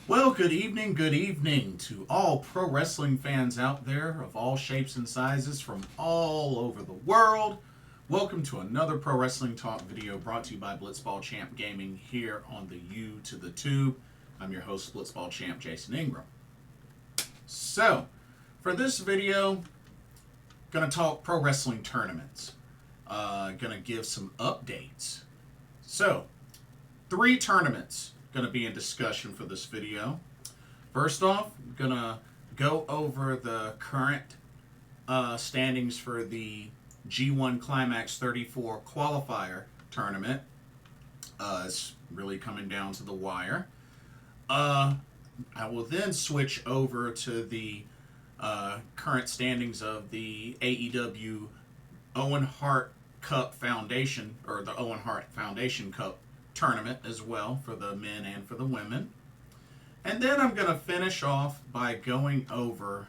Well, good evening to all pro wrestling fans out there of all shapes and sizes from all over the world. Welcome to another Pro Wrestling Talk video brought to you by Blitzball Champ Gaming here on the U to the Tube. I'm your host, Blitzball Champ Jason Ingram. So, for this video, gonna talk pro wrestling tournaments. Gonna give some updates. So, 3 tournaments gonna be in discussion for this video. First off, I'm gonna go over the current standings for the G1 Climax 34 Qualifier tournament. It's really coming down to the wire. I will then switch over to the current standings of the AEW Owen Hart Cup Foundation, or the Owen Hart Foundation Cup tournament as well for the men and for the women. And then I'm going to finish off by going over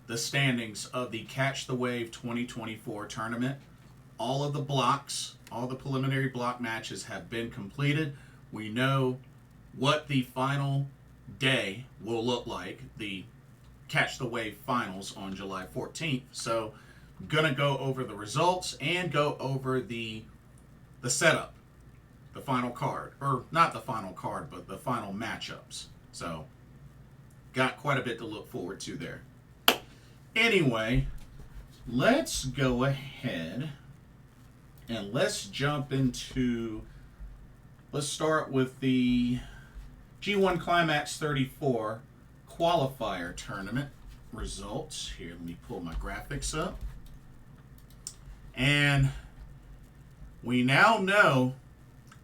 the standings of the Catch the Wave 2024 tournament. All of the blocks, all the preliminary block matches have been completed. We know what the final day will look like, the Catch the Wave finals on July 14th. So I'm going to go over the results and go over the setup. The final card, or not the final card, but the final matchups. So, got quite a bit to look forward to there. Anyway, let's go ahead and let's jump into, let's start with the G1 Climax 34 Qualifier tournament results. Here, let me pull my graphics up. And we now know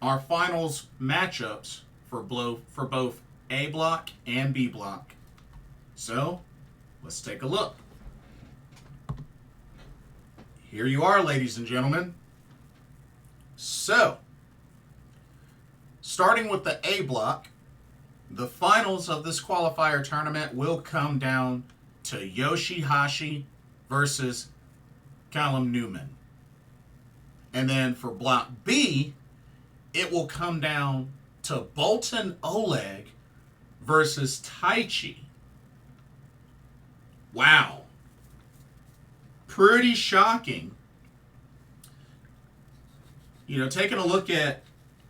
our finals matchups for both A block and B block. So, let's take a look. Here you are, ladies and gentlemen. So, starting with the A block, the finals of this qualifier tournament will come down to Yoshihashi versus Callum Newman. And then for block B, it will come down to Bolton Oleg versus Taichi. Wow. Pretty shocking. Taking a look at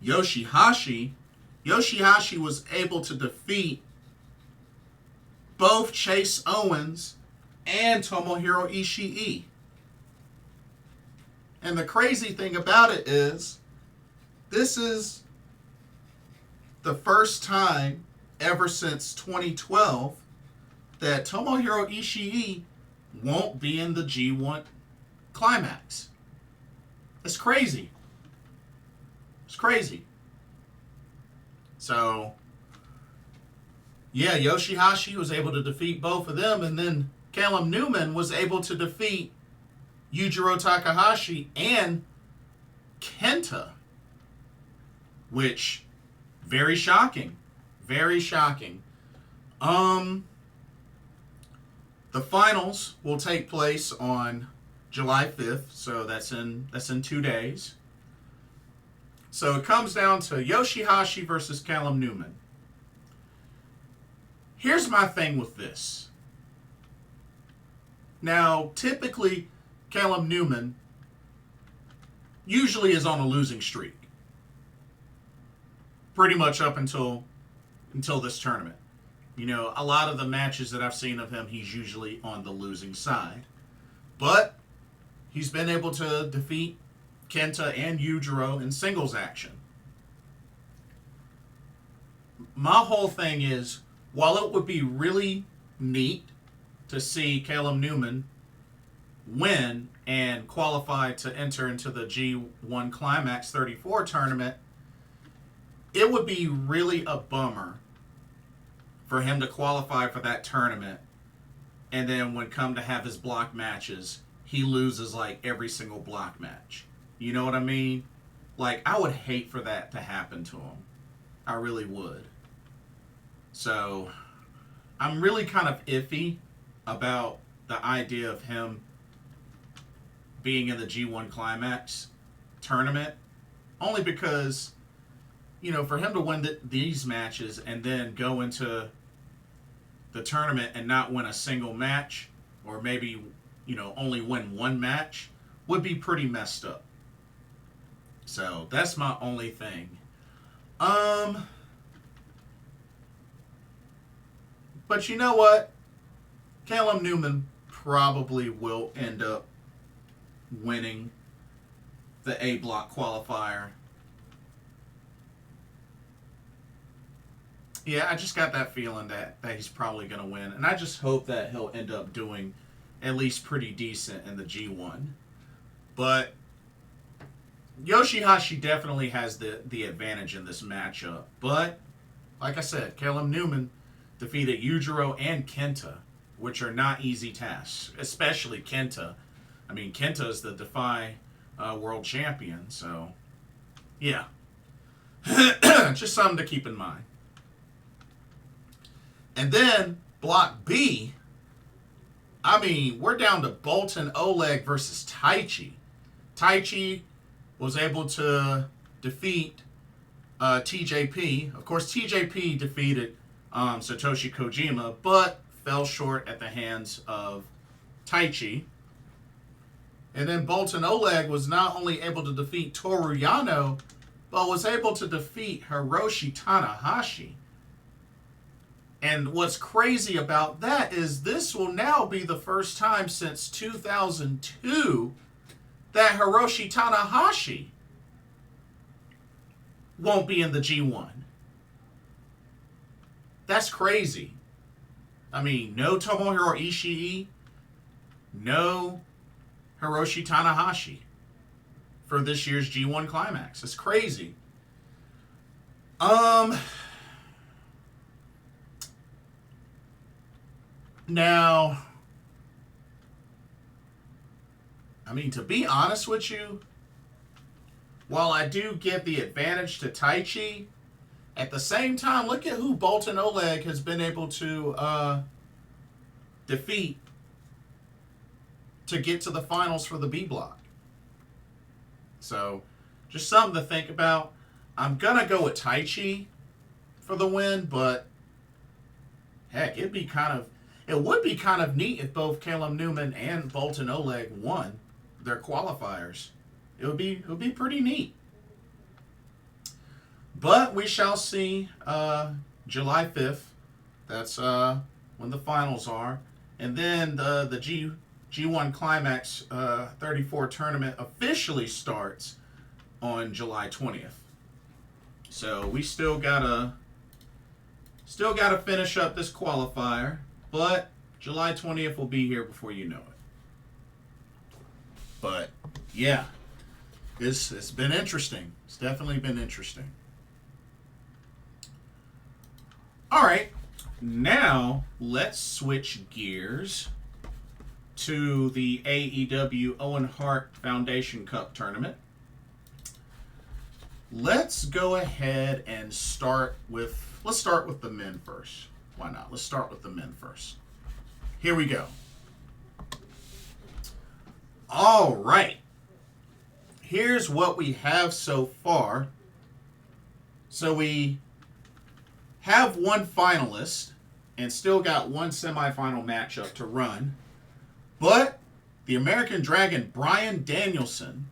Yoshihashi, Yoshihashi was able to defeat both Chase Owens and Tomohiro Ishii. And the crazy thing about it is, this is the first time ever since 2012 that Tomohiro Ishii won't be in the G1 Climax. It's crazy. It's crazy. So, yeah, Yoshihashi was able to defeat both of them, and then Callum Newman was able to defeat Yujiro Takahashi and Kenta. Which, very shocking. Very shocking. The finals will take place on July 5th, so that's in 2 days. So it comes down to Yoshihashi versus Callum Newman. Here's my thing with this. Now, typically, Callum Newman usually is on a losing streak. Pretty much up until this tournament. A lot of the matches that I've seen of him, he's usually on the losing side. But he's been able to defeat Kenta and Yujiro in singles action. My whole thing is, while it would be really neat to see Callum Newman win and qualify to enter into the G1 Climax 34 tournament, it would be really a bummer for him to qualify for that tournament, and then when come to have his block matches, he loses like every single block match. You know what I mean? Like, I would hate for that to happen to him. I really would. So, I'm really kind of iffy about the idea of him being in the G1 Climax tournament, only because for him to win these matches and then go into the tournament and not win a single match, or maybe, only win one match, would be pretty messed up. So that's my only thing. But you know what? Callum Newman probably will end up winning the A block qualifier. Yeah, I just got that feeling that he's probably going to win. And I just hope that he'll end up doing at least pretty decent in the G1. But Yoshihashi definitely has the advantage in this matchup. But, like I said, Callum Newman defeated Yujiro and Kenta, which are not easy tasks, especially Kenta. I mean, Kenta is the Defy world champion, so yeah. Just something to keep in mind. And then, Block B, I mean, we're down to Boltin Oleg versus Taichi. Taichi was able to defeat TJP. Of course, TJP defeated Satoshi Kojima, but fell short at the hands of Taichi. And then Boltin Oleg was not only able to defeat Toru Yano, but was able to defeat Hiroshi Tanahashi. And what's crazy about that is this will now be the first time since 2002 that Hiroshi Tanahashi won't be in the G1. That's crazy. I mean, no Tomohiro Ishii, no Hiroshi Tanahashi for this year's G1 Climax. It's crazy. Now, I mean, to be honest with you, while I do give the advantage to Taichi, at the same time, look at who Boltin Oleg has been able to defeat to get to the finals for the B block. So, just something to think about. I'm going to go with Taichi for the win, but heck, it would be kind of neat if both Callum Newman and Boltin Oleg won their qualifiers. It would be pretty neat. But we shall see July 5th. That's when the finals are. And then the G1 Climax 34 tournament officially starts on July 20th. So we still gotta finish up this qualifier, but July 20th will be here before you know it. But yeah, it's been interesting. It's definitely been interesting. All right, now let's switch gears to the AEW Owen Hart Foundation Cup tournament. Let's go ahead and start with the men first. Why not? Let's start with the men first. Here we go. All right. Here's what we have so far. So we have one finalist and still got one semifinal matchup to run. But the American Dragon, Bryan Danielson,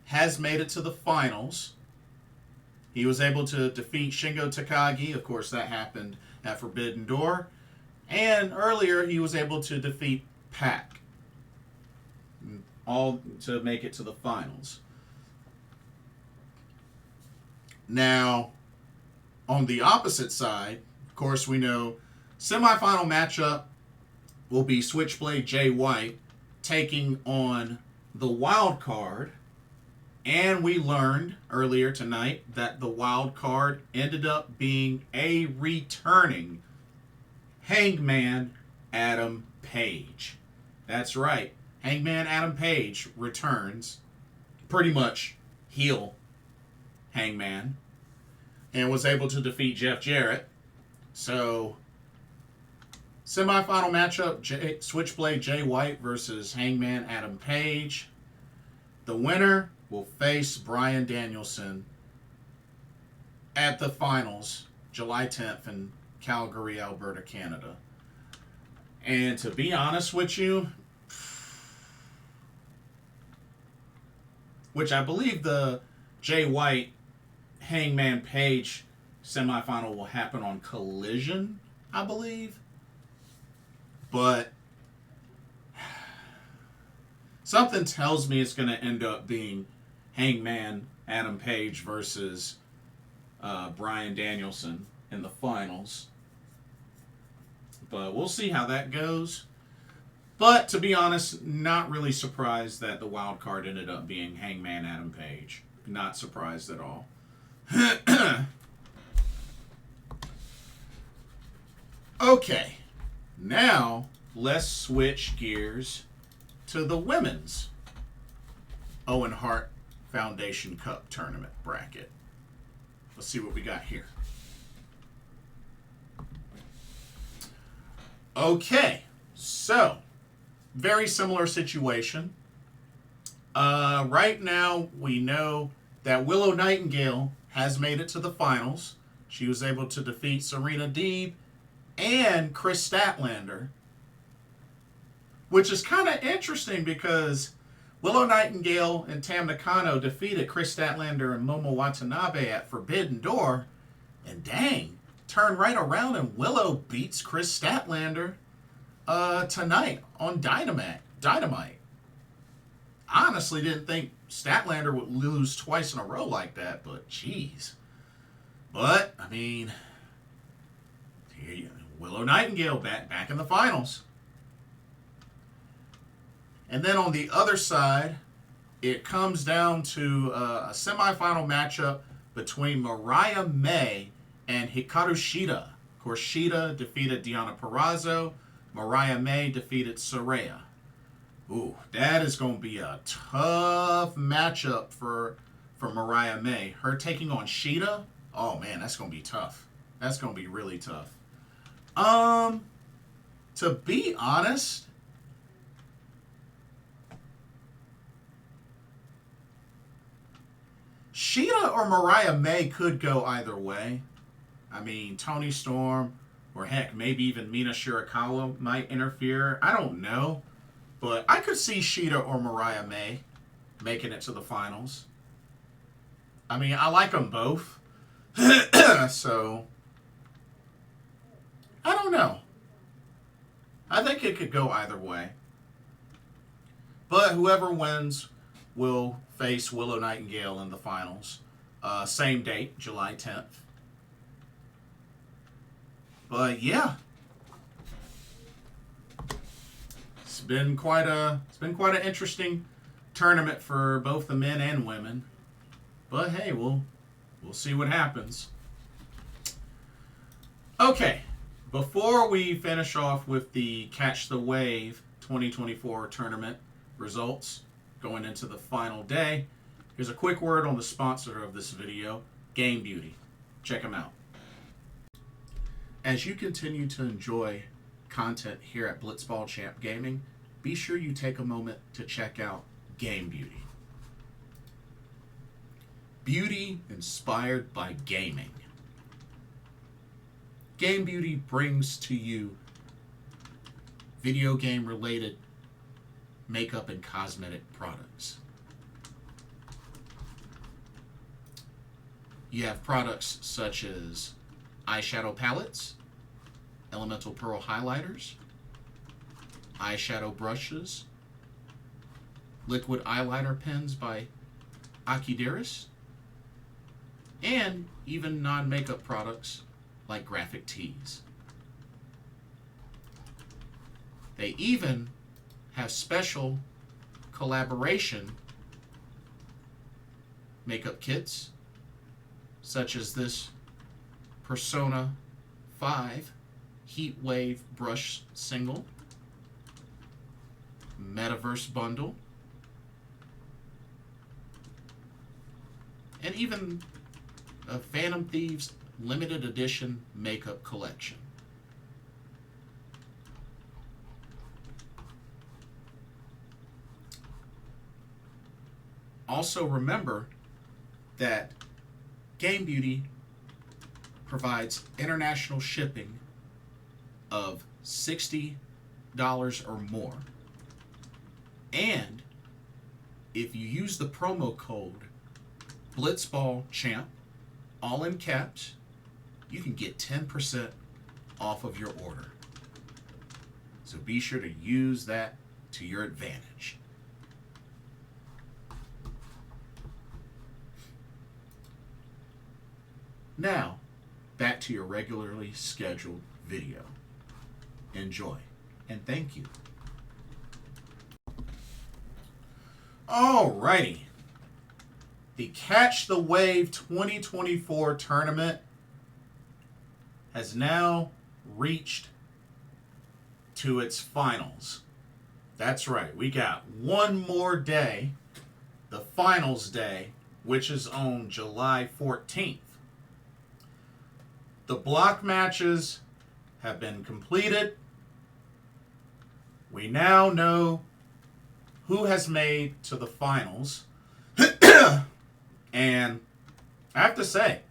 has made it to the finals. He was able to defeat Shingo Takagi. Of course, that happened at Forbidden Door. And earlier, he was able to defeat Pac. All to make it to the finals. Now, on the opposite side, of course, we know semifinal matchup will be Switchblade Jay White taking on the wild card. And we learned earlier tonight that the wild card ended up being a returning Hangman Adam Page. That's right. Hangman Adam Page returns, pretty much heel Hangman, and was able to defeat Jeff Jarrett. So, semifinal matchup, Switchblade Jay White versus Hangman Adam Page. The winner will face Bryan Danielson at the finals, July 10th in Calgary, Alberta, Canada. And to be honest with you, which I believe the Jay White Hangman Page semifinal will happen on Collision, I believe. But something tells me it's going to end up being Hangman Adam Page versus Bryan Danielson in the finals. But we'll see how that goes. But to be honest, not really surprised that the wild card ended up being Hangman Adam Page. Not surprised at all. Okay, now let's switch gears to the women's Owen Hart Foundation Cup tournament bracket. Let's see what we got here. Okay, so very similar situation. Right now, we know that Willow Nightingale has made it to the finals. She was able to defeat Serena Deeb and Chris Statlander, which is kind of interesting because Willow Nightingale and Tam Nakano defeated Chris Statlander and Momo Watanabe at Forbidden Door, and dang, turn right around and Willow beats Chris Statlander tonight on Dynamite. I honestly didn't think Statlander would lose twice in a row like that, but jeez. But, I mean, here you go. Willow Nightingale back in the finals. And then on the other side, it comes down to a semifinal matchup between Mariah May and Hikaru Shida. Of course, Shida defeated Deonna Purrazzo. Mariah May defeated Saraya. Ooh, that is going to be a tough matchup for Mariah May. Her taking on Shida, oh man, that's going to be tough. That's going to be really tough. To be honest, Shida or Mariah May could go either way. I mean, Toni Storm, or heck, maybe even Mina Shirakawa might interfere. I don't know. But I could see Shida or Mariah May making it to the finals. I mean, I like them both. So, I don't know. I think it could go either way. But whoever wins will face Willow Nightingale in the finals. Same date, July 10th. But yeah. It's been quite an interesting tournament for both the men and women. But hey, we'll see what happens. Okay, before we finish off with the Catch the Wave 2024 tournament results going into the final day, here's a quick word on the sponsor of this video, Game Beauty. Check them out. As you continue to enjoy content here at Blitzball Champ Gaming, be sure you take a moment to check out Game Beauty. Beauty inspired by gaming. Game Beauty brings to you video game related makeup and cosmetic products. You have products such as eyeshadow palettes, elemental pearl highlighters, eyeshadow brushes, liquid eyeliner pens by Akideris, and even non-makeup products like graphic tees. They even have special collaboration makeup kits, such as this Persona 5 Heat Wave Brush Single, Metaverse Bundle, and even a Phantom Thieves limited edition makeup collection. Also remember that Game Beauty provides international shipping of $60 or more. And if you use the promo code BlitzballChamp, all in caps, you can get 10% off of your order. So be sure to use that to your advantage. Now, back to your regularly scheduled video. Enjoy, and thank you. Alrighty. The Catch the Wave 2024 tournament has now reached to its finals. That's right, we got one more day, the finals day, which is on July 14th. The block matches have been completed. We now know who has made to the finals. And I have to say,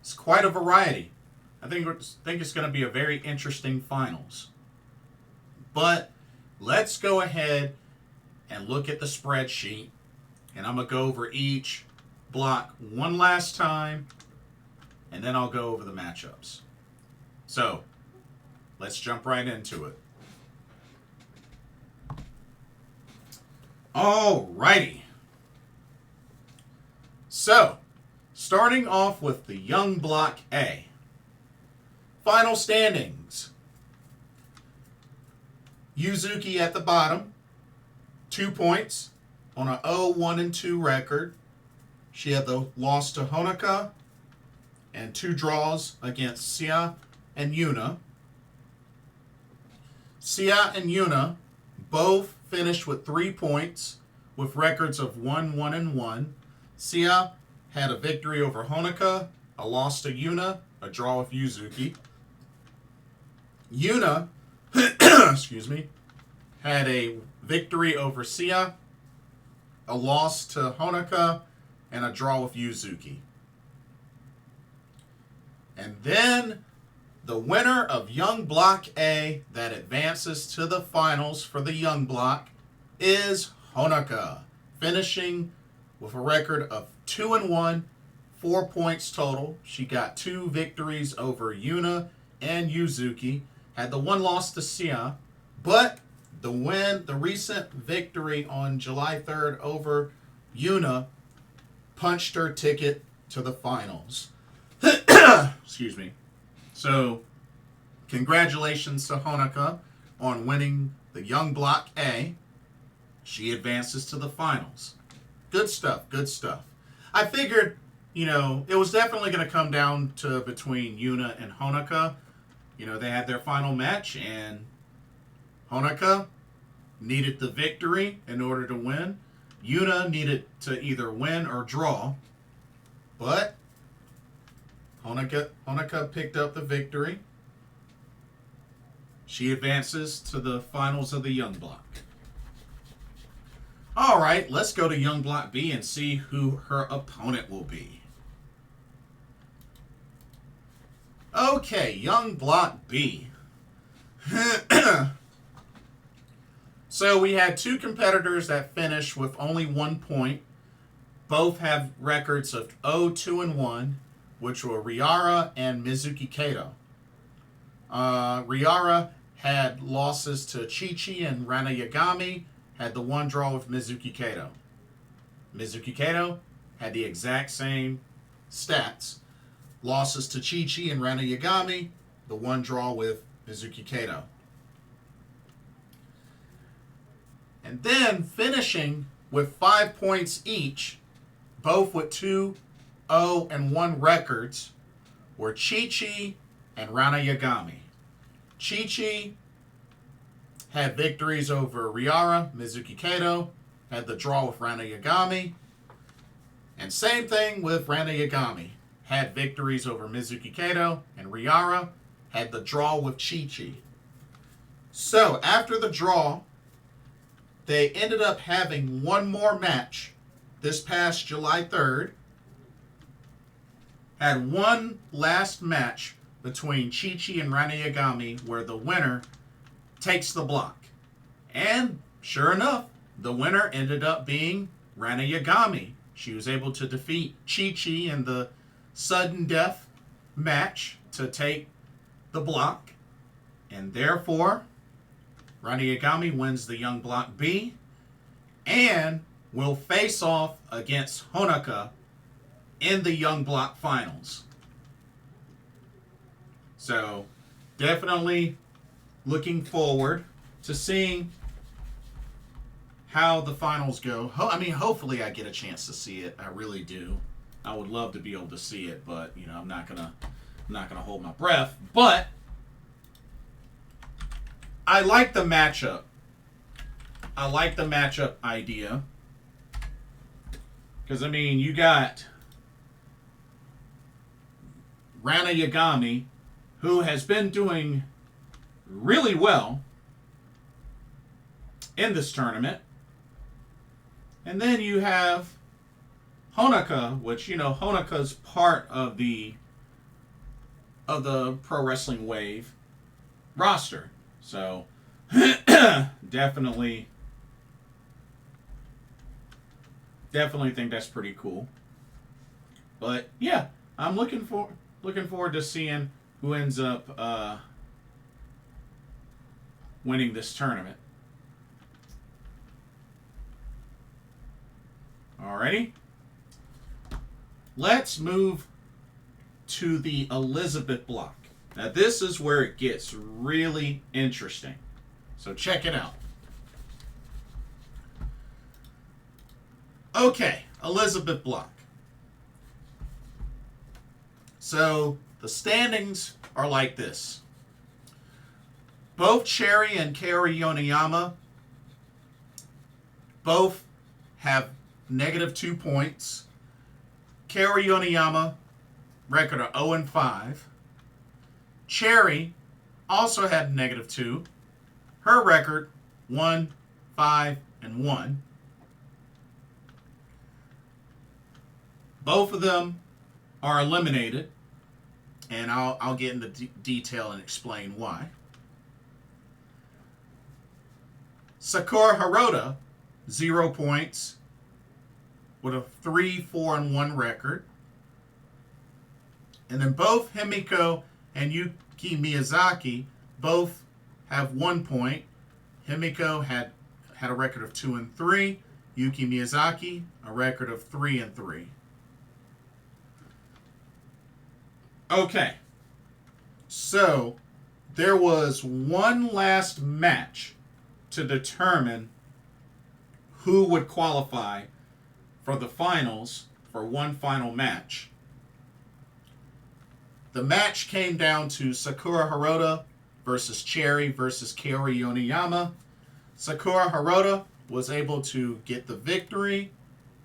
it's quite a variety. I think it's going to be a very interesting finals. But let's go ahead and look at the spreadsheet. And I'm going to go over each block one last time. And then I'll go over the matchups. So, let's jump right into it. Alrighty. So, starting off with the Young Block A. Final standings. Yuzuki at the bottom. 2 points on a 0-1-2 record. She had the loss to Honoka and 2 draws against Sia and Yuna. Sia and Yuna both finished with 3 points with records of 1-1-1. Sia had a victory over Honoka, a loss to Yuna, a draw with Yuzuki. Yuna, excuse me, had a victory over Sia, a loss to Honoka, and a draw with Yuzuki. And then the winner of Young Block A that advances to the finals for the Young Block is Honoka, finishing with a record of 2-1, 4 points total. She got 2 victories over Yuna and Yuzuki, had the 1 loss to Sia, but the recent victory on July 3rd over Yuna punched her ticket to the finals. Excuse me. So, congratulations to Honoka on winning the Young Block A. She advances to the finals. Good stuff, good stuff. I figured, it was definitely going to come down to between Yuna and Honoka. They had their final match, and Honoka needed the victory in order to win. Yuna needed to either win or draw. But Honoka picked up the victory. She advances to the finals of the Young Block. All right, let's go to Young Block B and see who her opponent will be. Okay, Young Block B. So we had 2 competitors that finished with only 1 point. Both have records of 0-2-1, which were Riara and Mizuki Kato. Riara had losses to Chi-Chi and Rana Yagami, had the 1 draw with Mizuki Kato. Mizuki Kato had the exact same stats. Losses to Chi-Chi and Rana Yagami, the 1 draw with Mizuki Kato. And then finishing with 5 points each, both with 2-0-1 records, were Chi-Chi and Rana Yagami. Chi-Chi had victories over Riara, Mizuki Kato, had the draw with Rana Yagami. And same thing with Rana Yagami. Had victories over Mizuki Kato and Riara, had the draw with Chi-Chi. So, after the draw, they ended up having 1 more match this past July 3rd. had one last match between Chi-Chi and Rana Yagami where the winner takes the block. And sure enough, the winner ended up being Rana Yagami. She was able to defeat Chi-Chi in the sudden death match to take the block. And therefore, Rana Yagami wins the Young Block B and will face off against Honoka in the Young Block Finals. So, definitely looking forward to seeing how the finals go. I mean, hopefully I get a chance to see it. I really do. I would love to be able to see it, but you know, I'm not gonna hold my breath. But I like the matchup. I like the matchup idea. Because, I mean, you got Rana Yagami, who has been doing really well in this tournament. And then you have Honoka, which, you know, Honoka's part of the Pro Wrestling Wave roster. So, definitely think that's pretty cool. But yeah, I'm looking forward to seeing who ends up winning this tournament. Alrighty. Let's move to the Elizabeth block. Now this is where it gets really interesting. So check it out. Okay, Elizabeth block. So the standings are like this. Both Cherry and Kaori Yoneyama both have -2 points. Kaori Yoneyama, record of 0-5. Cherry also had -2. Her record, 1-5-1. Both of them are eliminated, and I'll get into detail and explain why. Sakura Hirota, 0 points, with a 3-4-1 record. And then both Himiko and Yuki Miyazaki both have 1 point. Himiko had a record of 2-3. Yuki Miyazaki, a record of 3-3. Okay, so there was one last match to determine who would qualify for the finals for one final match. The match came down to Sakura Hirota versus Cherry versus Kaori Yoneyama. Sakura Hirota was able to get the victory,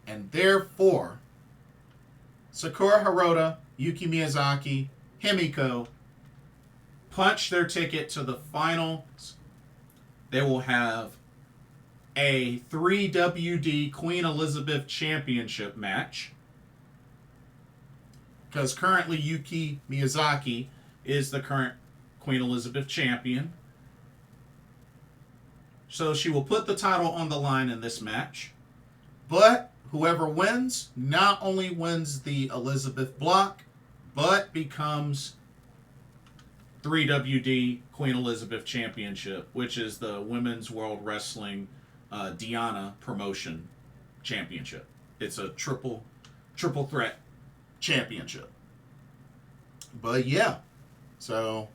and therefore Sakura Hirota, Yuki Miyazaki, Himiko punch their ticket to the finals. They will have a 3WD Queen Elizabeth Championship match, because currently Yuki Miyazaki is the current Queen Elizabeth champion. So she will put the title on the line in this match. But whoever wins not only wins the Elizabeth block, but becomes 3WD Queen Elizabeth Championship, which is the Women's World Wrestling Diana Promotion Championship. It's a triple threat championship. But yeah, so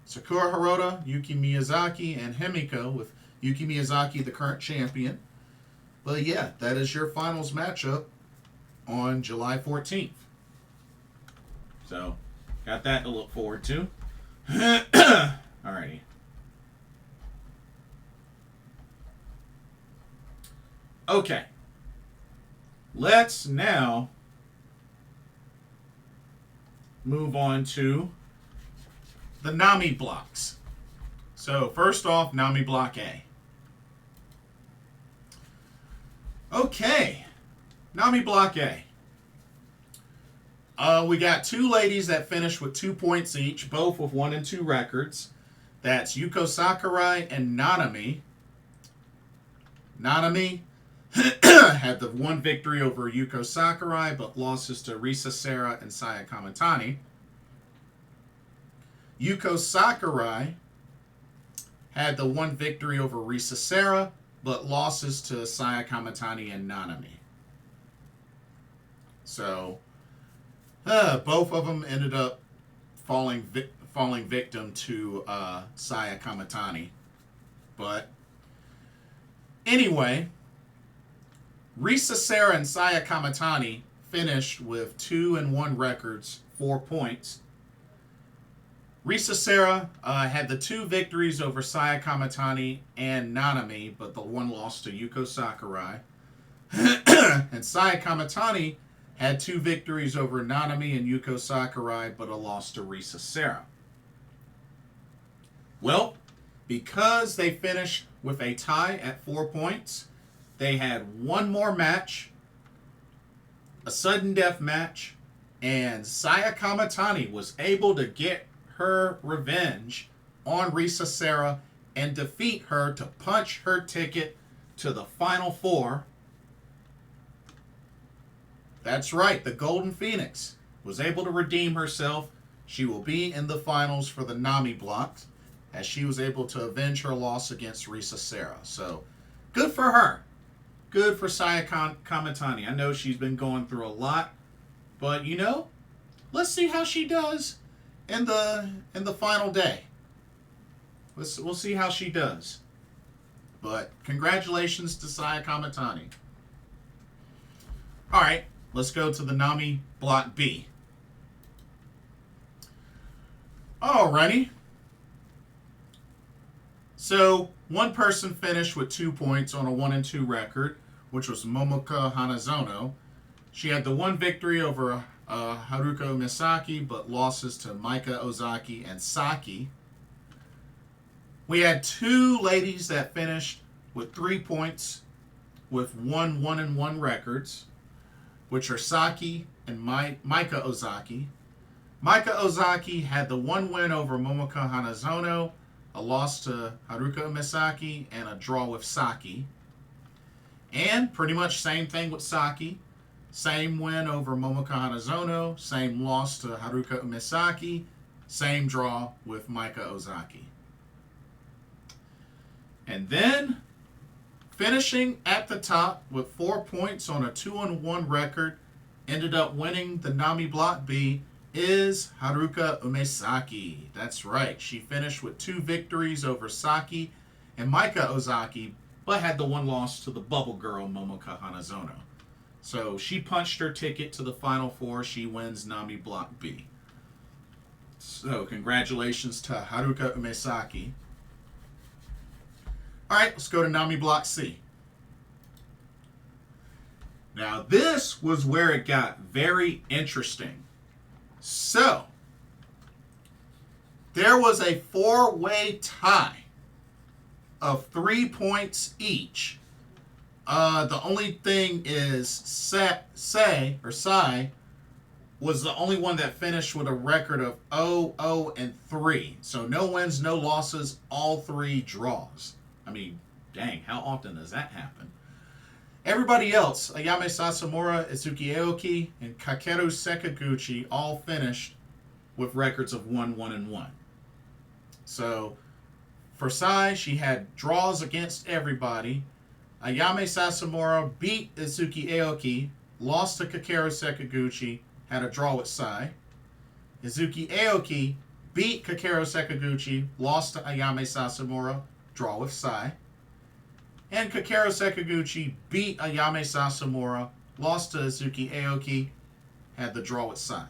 Sakura Hirota, Yuki Miyazaki, and Himiko, with Yuki Miyazaki the current champion. But yeah, that is your finals matchup on July 14th. So, got that to look forward to. Alrighty. Okay. Let's now move on to the Nami blocks. So, first off, Nami Block A. Okay. Nami Block A. We got two ladies that finished with 2 points each, both with 1 and 2 records. That's Yuko Sakurai and Nanami. Nanami had the one victory over Yuko Sakurai, but losses to Risa Sera and Saya Kamatani. Yuko Sakurai had the one victory over Risa Sera, but losses to Saya Kamatani and Nanami. So, both of them ended up falling victim to Saya Kamatani. But anyway, Risa Sera and Saya Kamatani finished with 2 and 1 records, 4 points. Risa Sera had the 2 victories over Saya Kamatani and Nanami, but the one loss to Yuko Sakurai. And Saya Kamatani had 2 victories over Nanami and Yuko Sakurai, but a loss to Risa Sera. Well, because they finished with a tie at 4 points, they had one more match, a sudden death match, and Saya Kamatani was able to get her revenge on Risa Sera and defeat her to punch her ticket to the Final Four. That's right, the Golden Phoenix was able to redeem herself. She will be in the finals for the Nami block, as she was able to avenge her loss against Risa Sera. So, good for her. Good for Saya Kamatani. I know she's been going through a lot, but let's see how she does in the final day. We'll see how she does. But congratulations to Saya Kamatani. All right, let's go to the Nami Block B. Alrighty. So, one person finished with 2 points on a 1 and 2 record, which was Momoko Hanazono. She had the one victory over Haruka Misaki, but losses to Maika Ozaki and Saki. We had 2 ladies that finished with 3 points with 1 and 1 records, which are Saki and Maika Ozaki. Maika Ozaki had the 1 win over Momoko Hanazono, a loss to Haruka Misaki, and a draw with Saki. And pretty much same thing with Saki. Same win over Momoko Hanazono, same loss to Haruka Misaki, same draw with Maika Ozaki. And then, finishing at the top with 4 points on a 2 and 1 record, ended up winning the Nami Block B, is Haruka Umesaki. That's right. She finished with 2 victories over Saki and Maika Ozaki, but had the 1 loss to the bubble girl, Momoko Hanazono. So she punched her ticket to the Final Four. She wins Nami Block B. So congratulations to Haruka Umesaki. All right, let's go to Nami Block C. Now this was where it got very interesting. So, there was a 4-way tie of 3 points each. The only thing is Sai was the only one that finished with a record of 0-0-3. So no wins, no losses, all 3 draws. I mean, dang, how often does that happen? Everybody else, Ayame Sasamura, Izuki Aoki, and Kakeru Sekaguchi all finished with records of 1 and 1. So, for Sai, she had draws against everybody. Ayame Sasamura beat Izuki Aoki, lost to Kakeru Sekaguchi, had a draw with Sai. Izuki Aoki beat Kakeru Sekaguchi, lost to Ayame Sasamura, draw with Sai. And Kakeru Sekaguchi beat Ayame Sasamura, lost to Izuki Aoki, had the draw with Sai.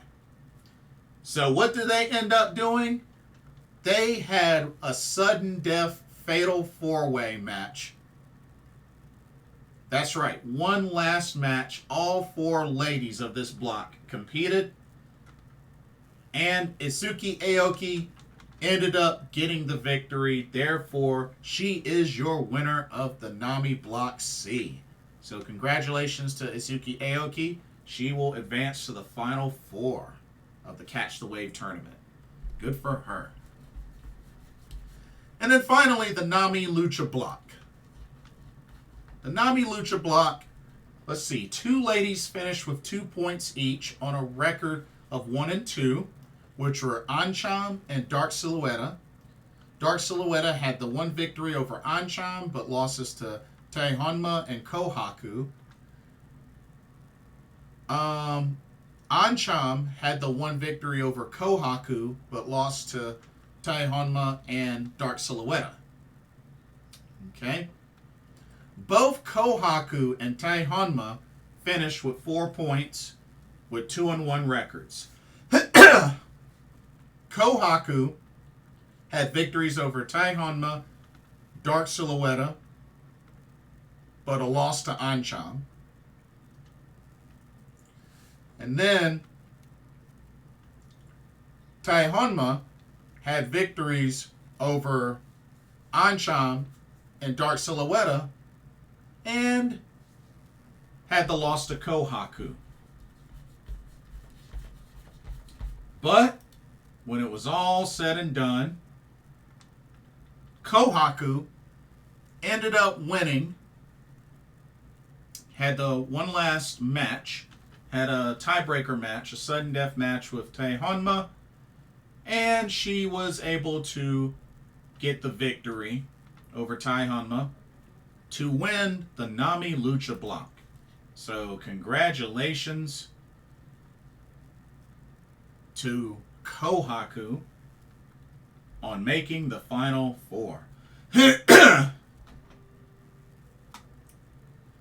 So what did they end up doing? They had a sudden death fatal 4-way match. That's right, one last match. All 4 ladies of this block competed. And Izuki Aoki ended up getting the victory. Therefore, she is your winner of the Nami Block C. So congratulations to Izuki Aoki. She will advance to the final 4 of the Catch the Wave tournament. Good for her. And then finally, the Nami Lucha block. The Nami Lucha block, let's see, 2 ladies finished with 2 points each on a record of 1 and 2, which were Ancham and Dark Silhouette. Dark Silhouette had the 1 victory over Ancham, but losses to Tae Honma and Kohaku. Ancham had the 1 victory over Kohaku, but lost to Tae Honma and Dark Silhouette. Okay. Both Kohaku and Tae Honma finished with 4 points with 2-1 records. Kohaku had victories over Tae Honma, Dark Silhouette, but a loss to Ancham. And then Tae Honma had victories over Ancham and Dark Silhouette and had the loss to Kohaku. But when it was all said and done, Kohaku ended up winning, had the one last match, had a tiebreaker match, a sudden death match with Tae Honma, and she was able to get the victory over Tae Honma to win the Nami Lucha block. So congratulations to Kohaku on making the final 4.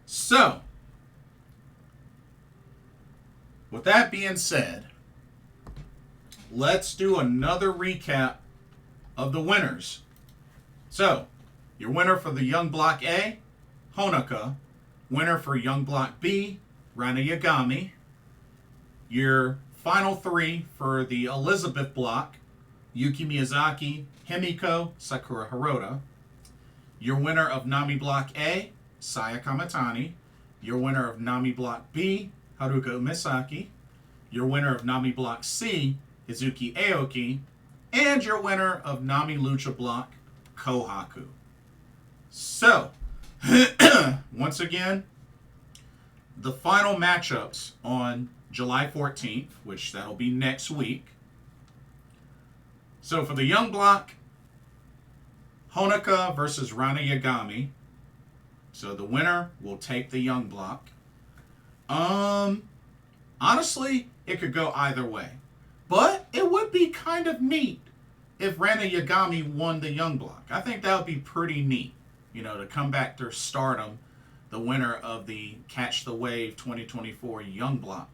So, with that being said, let's do another recap of the winners. So, your winner for the Young Block A, Honoka. Winner for Young Block B, Rana Yagami. Your final 3 for the Elizabeth Block, Yuki Miyazaki, Himiko, Sakura Hirota. Your winner of Nami Block A, Saya Kamatani. Your winner of Nami Block B, Haruka Umisaki. Your winner of Nami Block C, Izuki Aoki. And your winner of Nami Lucha Block, Kohaku. So, once again, the final matchups on July 14th, which that'll be next week. So for the Young Block, Honoka versus Rana Yagami. So the winner will take the Young Block. Honestly, it could go either way. But it would be kind of neat if Rana Yagami won the Young Block. I think that would be pretty neat. You know, to come back to stardom, the winner of the Catch the Wave 2024 Young Block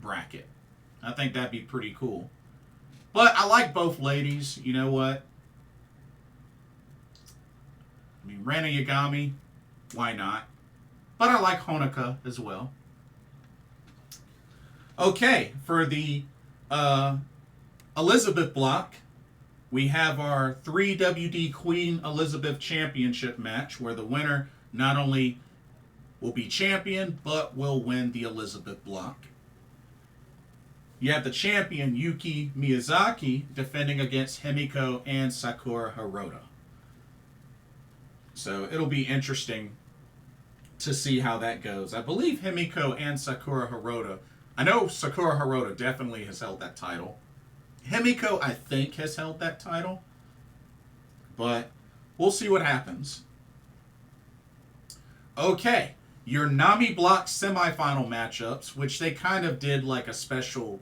bracket. I think that'd be pretty cool. But I like both ladies. You know what? I mean, Rana Yagami, why not? But I like Honoka as well. Okay, for the Elizabeth Block, we have our 3WD Queen Elizabeth Championship match, where the winner not only will be champion, but will win the Elizabeth Block. You have the champion Yuki Miyazaki defending against Himiko and Sakura Hirota. So it'll be interesting to see how that goes. I believe Himiko and Sakura Hirota, I know Sakura Hirota definitely has held that title. Himiko, I think, has held that title. But we'll see what happens. Okay, your Nami Block semifinal matchups, which they kind of did like a special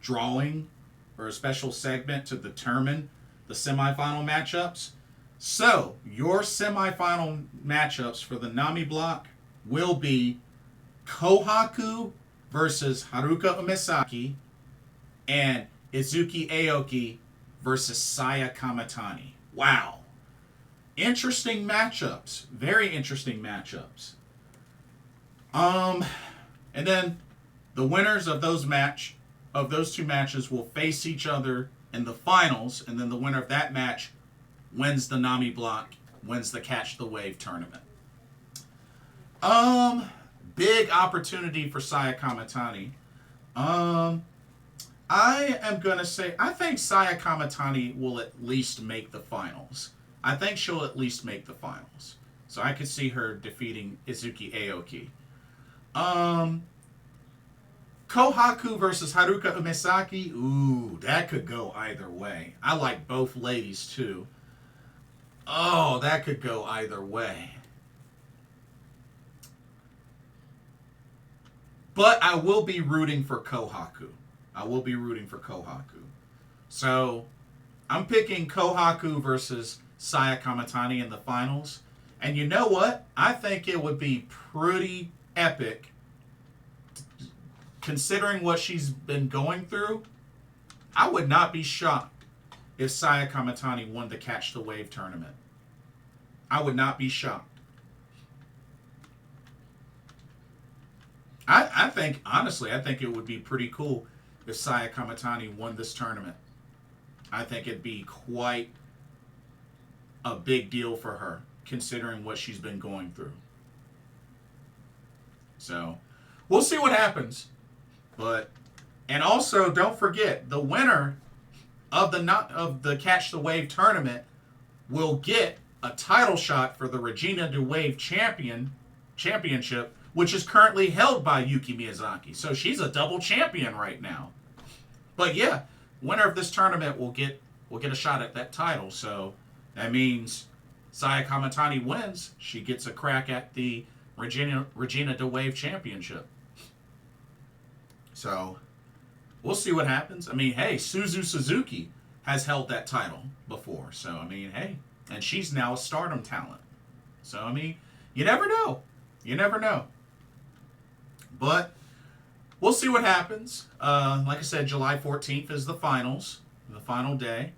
drawing or a special segment to determine the semifinal matchups. So, your semifinal matchups for the Nami Block will be Kohaku versus Haruka Umisaki and Izuki Aoki versus Saya Kamatani. Wow. Interesting matchups. Very interesting matchups. And then the winners of those two matches will face each other in the finals, and then the winner of that match wins the Nami Block, wins the Catch the Wave tournament. big opportunity for Saya Kamatani. I am going to say, I think Saya Kamatani will at least make the finals. I think she'll at least make the finals. So I could see her defeating Izuki Aoki. Kohaku versus Haruka Umesaki. Ooh, that could go either way. I like both ladies too. Oh, that could go either way. But I will be rooting for Kohaku. So, I'm picking Kohaku versus Saya Kamatani in the finals. And you know what? I think it would be pretty epic. Considering what she's been going through, I would not be shocked if Saya Kamatani won the Catch the Wave tournament. I would not be shocked. I think, honestly, I think it would be pretty cool if Saya Kamatani won this tournament. I think it'd be quite a big deal for her, considering what she's been going through. So, we'll see what happens. And also, don't forget, the winner of the Catch the Wave tournament will get a title shot for the Regina de Wave championship, which is currently held by Yuki Miyazaki. So she's a double champion right now. But yeah, winner of this tournament will get a shot at that title. So that means Saya Kamatani wins. She gets a crack at the Regina de Wave championship. So we'll see what happens. I mean, hey, Suzu Suzuki has held that title before. So, I mean, hey, and she's now a Stardom talent. So, I mean, you never know. You never know. But we'll see what happens. Like I said, July 14th is the finals, the final day.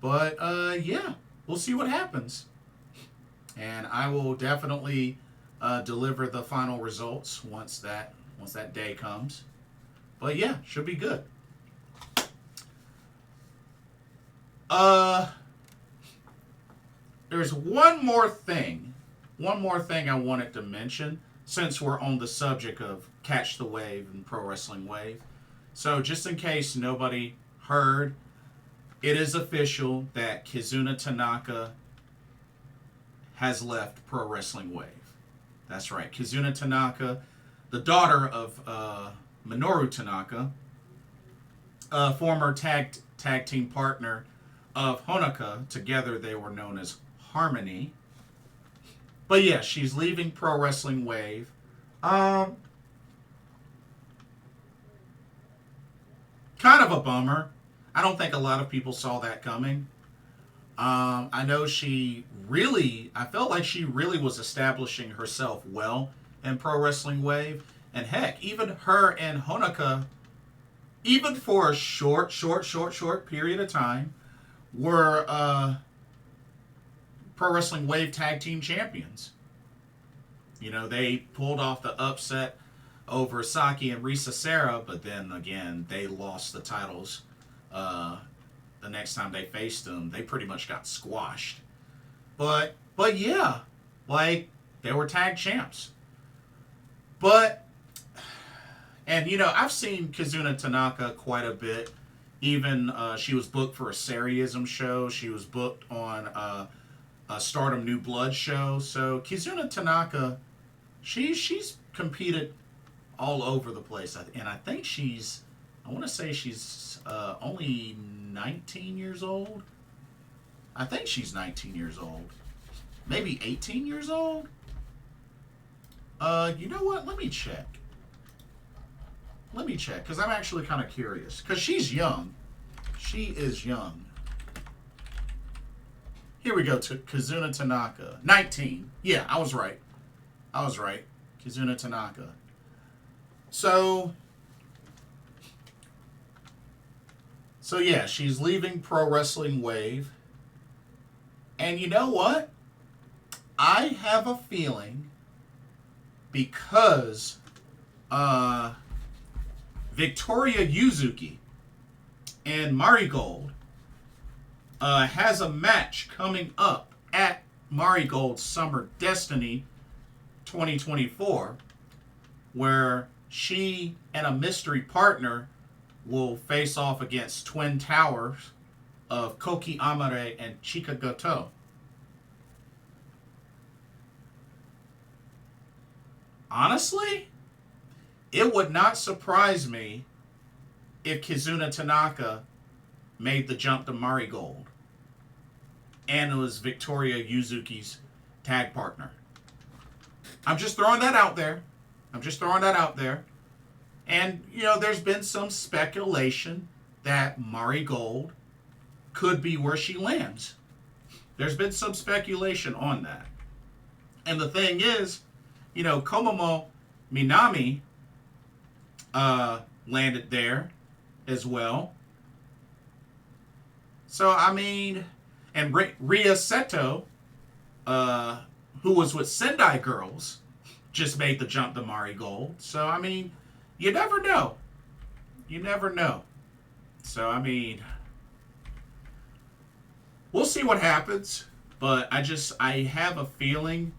But, yeah, we'll see what happens. And I will definitely deliver the final results once that day comes. But, yeah, should be good. There's one more thing I wanted to mention, since we're on the subject of Catch the Wave and Pro Wrestling Wave. So just in case nobody heard, it is official that Kizuna Tanaka has left Pro Wrestling Wave. That's right. Kizuna Tanaka, the daughter of Minoru Tanaka, former tag team partner of Honoka. Together they were known as Harmony. But yeah, she's leaving Pro Wrestling Wave. Kind of a bummer. I don't think a lot of people saw that coming. I know I felt like she really was establishing herself well in Pro Wrestling Wave. And heck, even her and Honoka, even for a short period of time, were Pro Wrestling Wave Tag Team Champions. You know, they pulled off the upset over Saki and Risa Sera, but then again, they lost the titles the next time they faced them. They pretty much got squashed. But yeah, like, they were tag champs. And you know, I've seen Kizuna Tanaka quite a bit. Even she was booked for a Seriism show. She was booked on a Stardom New Blood show. So Kizuna Tanaka, she's competed all over the place. And I think I want to say she's only 19 years old. I think she's 19 years old. Maybe 18 years old? You know what? Let me check. Because I'm actually kind of curious. Because she's young. She is young. Here we go to Kizuna Tanaka. 19. Yeah, I was right. Kizuna Tanaka. So yeah, she's leaving Pro Wrestling Wave. And you know what? I have a feeling, because Victoria Yuzuki and Marigold has a match coming up at Marigold Summer Destiny 2024. where she and a mystery partner will face off against twin towers of Koki Amare and Chika Goto. Honestly, it would not surprise me if Kizuna Tanaka made the jump to Marigold and it was Victoria Yuzuki's tag partner. I'm just throwing that out there. And, you know, there's been some speculation that Marigold could be where she lands. There's been some speculation on that. And the thing is, you know, Komomo Minami landed there as well. So, I mean, and Ria Seto, who was with Sendai Girls, just made the jump to Marigold. So, I mean, you never know. So, I mean, we'll see what happens. But I have a feeling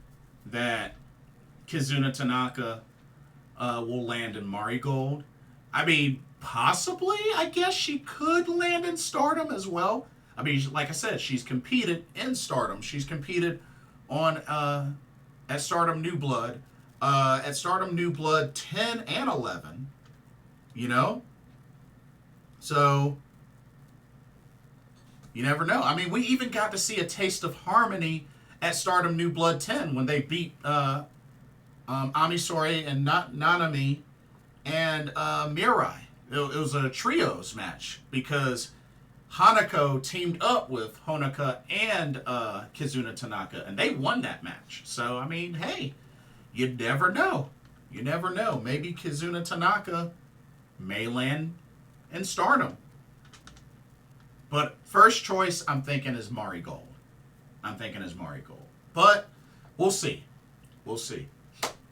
that Kizuna Tanaka will land in Marigold. I mean, possibly, I guess she could land in Stardom as well. I mean, like I said, she's competed in Stardom. She's competed on at Stardom New Blood. At Stardom New Blood 10 and 11. You know? So, you never know. I mean, we even got to see a taste of harmony at Stardom New Blood 10 when they beat Amisore and Nanami and Mirai. It was a trios match because Hanako teamed up with Honoka and Kizuna Tanaka, and they won that match. So, I mean, hey, you never know. Maybe Kizuna Tanaka may land in Stardom. But first choice, I'm thinking is Marigold. But we'll see.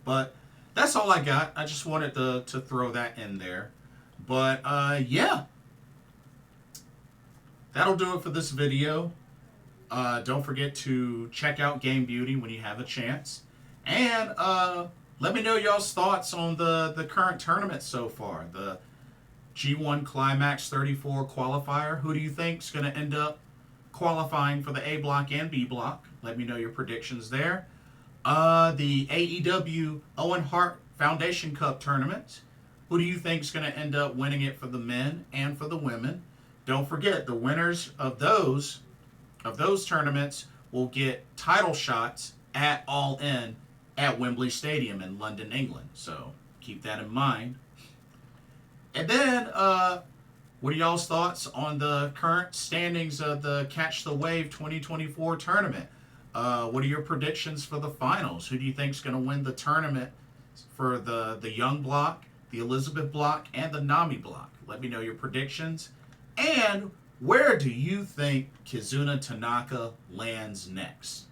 But that's all I got. I just wanted to throw that in there. But yeah. That'll do it for this video. Don't forget to check out Game Beauty when you have a chance. And let me know y'all's thoughts on the current tournament so far. The G1 Climax 34 qualifier. Who do you think is going to end up qualifying for the A block and B block? Let me know your predictions there. The AEW Owen Hart Foundation Cup tournament. Who do you think is going to end up winning it for the men and for the women? Don't forget, the winners of those tournaments will get title shots at All In at Wembley Stadium in London, England. So keep that in mind. And then, what are y'all's thoughts on the current standings of the Catch the Wave 2024 tournament? What are your predictions for the finals? Who do you think is going to win the tournament for the Young block, the Elizabeth block, and the Nami block? Let me know your predictions. And where do you think Kizuna Tanaka lands next?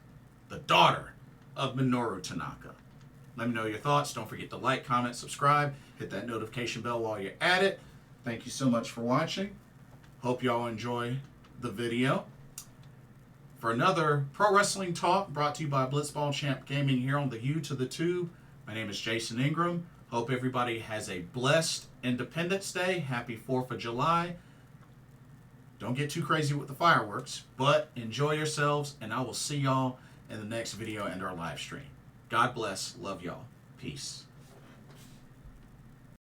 The daughter of Minoru Tanaka. Let me know your thoughts. Don't forget to like, comment, subscribe. Hit that notification bell while you're at it. Thank you so much for watching. Hope y'all enjoy the video. For another Pro Wrestling Talk brought to you by Blitzball Champ Gaming here on the U to the Tube. My name is Jason Ingram. Hope everybody has a blessed Independence Day. Happy 4th of July. Don't get too crazy with the fireworks, but enjoy yourselves, and I will see y'all in the next video and our live stream. God bless. Love y'all. Peace.